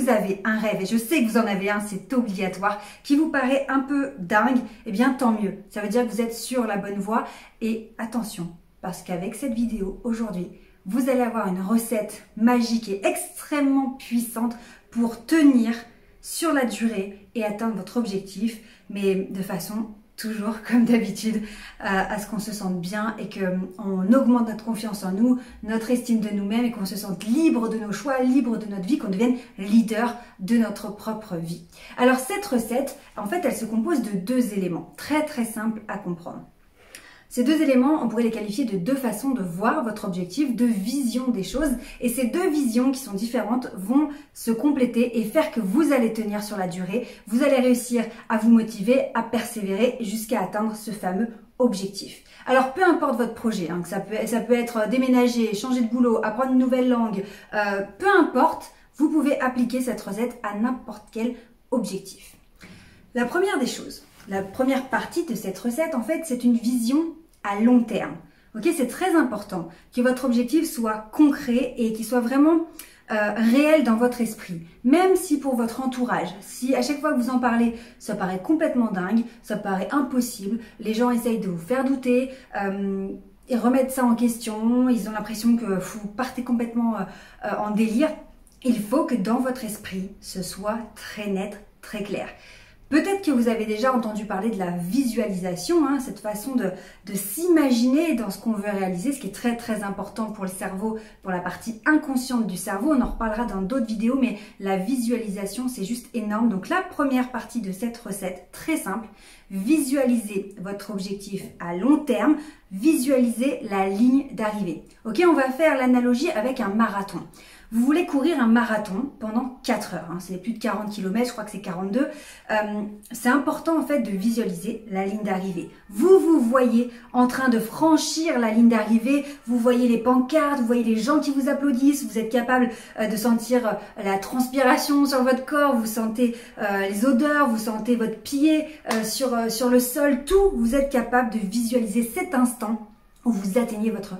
vous avez un rêve, et je sais que vous en avez un, c'est obligatoire, qui vous paraît un peu dingue, eh bien tant mieux. Ça veut dire que vous êtes sur la bonne voie. Et attention, parce qu'avec cette vidéo aujourd'hui, vous allez avoir une recette magique et extrêmement puissante pour tenir sur la durée et atteindre votre objectif, mais de façon toujours comme d'habitude, à ce qu'on se sente bien et qu'on augmente notre confiance en nous, notre estime de nous-mêmes et qu'on se sente libre de nos choix, libre de notre vie, qu'on devienne leader de notre propre vie. Alors cette recette, en fait, elle se compose de deux éléments très très simples à comprendre. Ces deux éléments, on pourrait les qualifier de deux façons de voir votre objectif, de vision des choses. Et ces deux visions qui sont différentes vont se compléter et faire que vous allez tenir sur la durée. Vous allez réussir à vous motiver, à persévérer jusqu'à atteindre ce fameux objectif. Alors, peu importe votre projet, hein, que ça peut être déménager, changer de boulot, apprendre une nouvelle langue, peu importe, vous pouvez appliquer cette recette à n'importe quel objectif. La première des choses, la première partie de cette recette, en fait, c'est une vision à long terme. Ok, c'est très important que votre objectif soit concret et qu'il soit vraiment réel dans votre esprit. Même si pour votre entourage, si à chaque fois que vous en parlez, ça paraît complètement dingue, ça paraît impossible, les gens essayent de vous faire douter, ils remettent ça en question, ils ont l'impression que vous partez complètement en délire, il faut que dans votre esprit, ce soit très net, très clair. Peut-être que vous avez déjà entendu parler de la visualisation, hein, cette façon de s'imaginer dans ce qu'on veut réaliser, ce qui est très très important pour le cerveau, pour la partie inconsciente du cerveau. On en reparlera dans d'autres vidéos, mais la visualisation, c'est juste énorme. Donc la première partie de cette recette, très simple, visualisez votre objectif à long terme, visualisez la ligne d'arrivée. Ok, on va faire l'analogie avec un marathon. Vous voulez courir un marathon pendant 4 heures, hein, c'est plus de 40 km, je crois que c'est 42. C'est important en fait de visualiser la ligne d'arrivée. Vous vous voyez en train de franchir la ligne d'arrivée, vous voyez les pancartes, vous voyez les gens qui vous applaudissent, vous êtes capable de sentir la transpiration sur votre corps, vous sentez les odeurs, vous sentez votre pied sur le sol, tout, vous êtes capable de visualiser cet instant où vous atteignez votre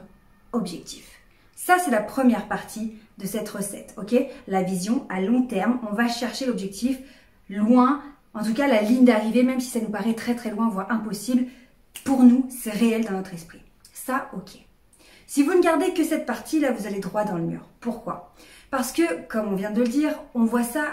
objectif. Ça, c'est la première partie de cette recette, ok? La vision à long terme, on va chercher l'objectif loin, en tout cas la ligne d'arrivée, même si ça nous paraît très très loin, voire impossible, pour nous, c'est réel dans notre esprit. Ça, ok. Si vous ne gardez que cette partie-là, vous allez droit dans le mur. Pourquoi? Parce que, comme on vient de le dire, on voit ça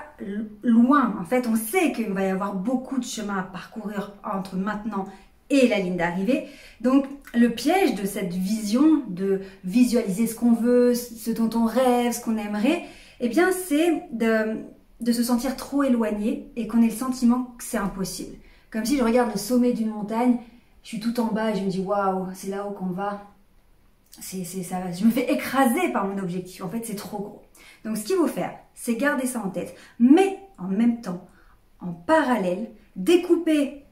loin. En fait, on sait qu'il va y avoir beaucoup de chemin à parcourir entre maintenant et la ligne d'arrivée. Donc, le piège de cette vision, de visualiser ce qu'on veut, ce dont on rêve, ce qu'on aimerait, eh bien, c'est de se sentir trop éloigné et qu'on ait le sentiment que c'est impossible. Comme si je regarde le sommet d'une montagne, je suis tout en bas et je me dis « Waouh, c'est là-haut qu'on va ». Ça, je me fais écraser par mon objectif. En fait, c'est trop gros. Donc, ce qu'il faut faire, c'est garder ça en tête. Mais, en même temps, en parallèle, découper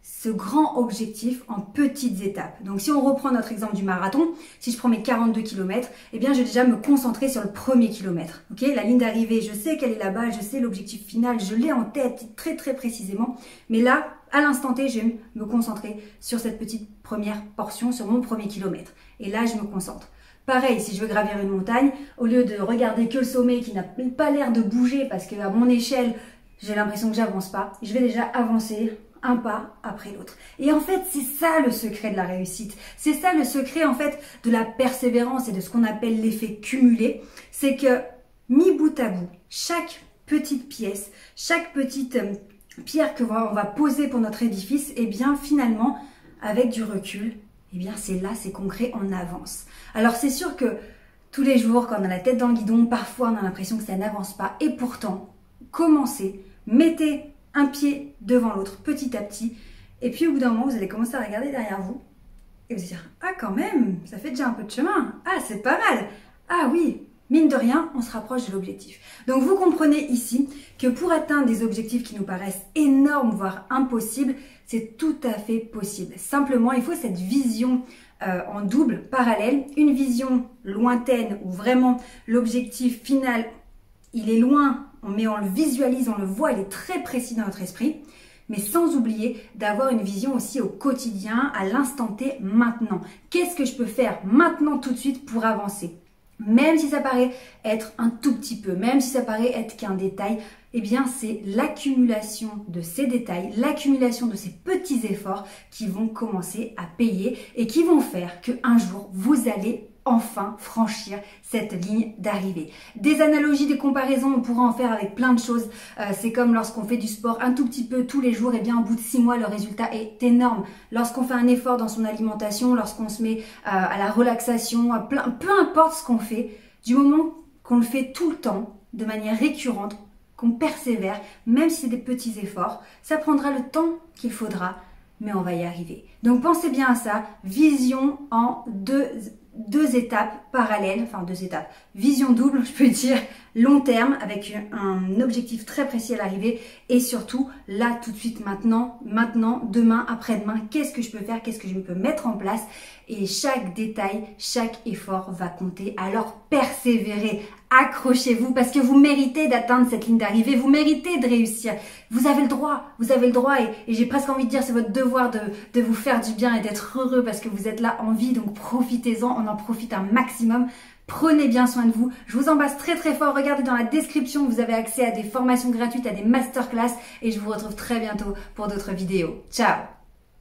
ce grand objectif en petites étapes. Donc si on reprend notre exemple du marathon, si je prends mes 42 km, eh bien je vais déjà me concentrer sur le premier kilomètre. Ok, la ligne d'arrivée, je sais qu'elle est là-bas, je sais l'objectif final, je l'ai en tête très très précisément. Mais là, à l'instant T, je vais me concentrer sur cette petite première portion, sur mon premier kilomètre. Et là, je me concentre. Pareil, si je veux gravir une montagne, au lieu de regarder que le sommet qui n'a pas l'air de bouger parce qu'à mon échelle, j'ai l'impression que j'avance pas, je vais déjà avancer un pas après l'autre. Et en fait, c'est ça le secret de la réussite. C'est ça le secret en fait de la persévérance et de ce qu'on appelle l'effet cumulé. C'est que, mis bout à bout, chaque petite pièce, chaque petite pierre que on va poser pour notre édifice, et bien finalement, avec du recul, et bien c'est là, c'est concret, on avance. Alors c'est sûr que tous les jours, quand on a la tête dans le guidon, parfois on a l'impression que ça n'avance pas. Et pourtant, commencez, mettez un pied devant l'autre, petit à petit. Et puis au bout d'un moment, vous allez commencer à regarder derrière vous et vous dire « Ah quand même, ça fait déjà un peu de chemin. Ah c'est pas mal. Ah oui, mine de rien, on se rapproche de l'objectif. » Donc vous comprenez ici que pour atteindre des objectifs qui nous paraissent énormes, voire impossibles, c'est tout à fait possible. Simplement, il faut cette vision en double, parallèle, une vision lointaine où vraiment l'objectif final, il est loin, mais on le visualise, on le voit, il est très précis dans notre esprit, mais sans oublier d'avoir une vision aussi au quotidien, à l'instant T, maintenant. Qu'est-ce que je peux faire maintenant tout de suite pour avancer? Même si ça paraît être un tout petit peu, même si ça paraît être qu'un détail, eh bien c'est l'accumulation de ces détails, l'accumulation de ces petits efforts qui vont commencer à payer et qui vont faire qu'un jour vous allez enfin franchir cette ligne d'arrivée. Des analogies, des comparaisons, on pourra en faire avec plein de choses. C'est comme lorsqu'on fait du sport un tout petit peu tous les jours, et bien au bout de 6 mois, le résultat est énorme. Lorsqu'on fait un effort dans son alimentation, lorsqu'on se met à la relaxation, peu importe ce qu'on fait, du moment qu'on le fait tout le temps, de manière récurrente, qu'on persévère, même si c'est des petits efforts, ça prendra le temps qu'il faudra, mais on va y arriver. Donc pensez bien à ça, vision en deux étapes parallèles, enfin 2 étapes, vision double, je peux dire, long terme, avec un objectif très précis à l'arrivée, et surtout, là, tout de suite, maintenant, demain, après-demain, qu'est-ce que je peux faire, qu'est-ce que je peux mettre en place, et chaque détail, chaque effort va compter, alors persévérez, accrochez-vous, parce que vous méritez d'atteindre cette ligne d'arrivée, vous méritez de réussir, vous avez le droit, et j'ai presque envie de dire, c'est votre devoir de vous faire du bien et d'être heureux, parce que vous êtes là en vie, donc profitez-en, on en profite un maximum. Prenez bien soin de vous. Je vous embrasse très très fort. Regardez dans la description, vous avez accès à des formations gratuites, à des masterclass, et je vous retrouve très bientôt pour d'autres vidéos. Ciao!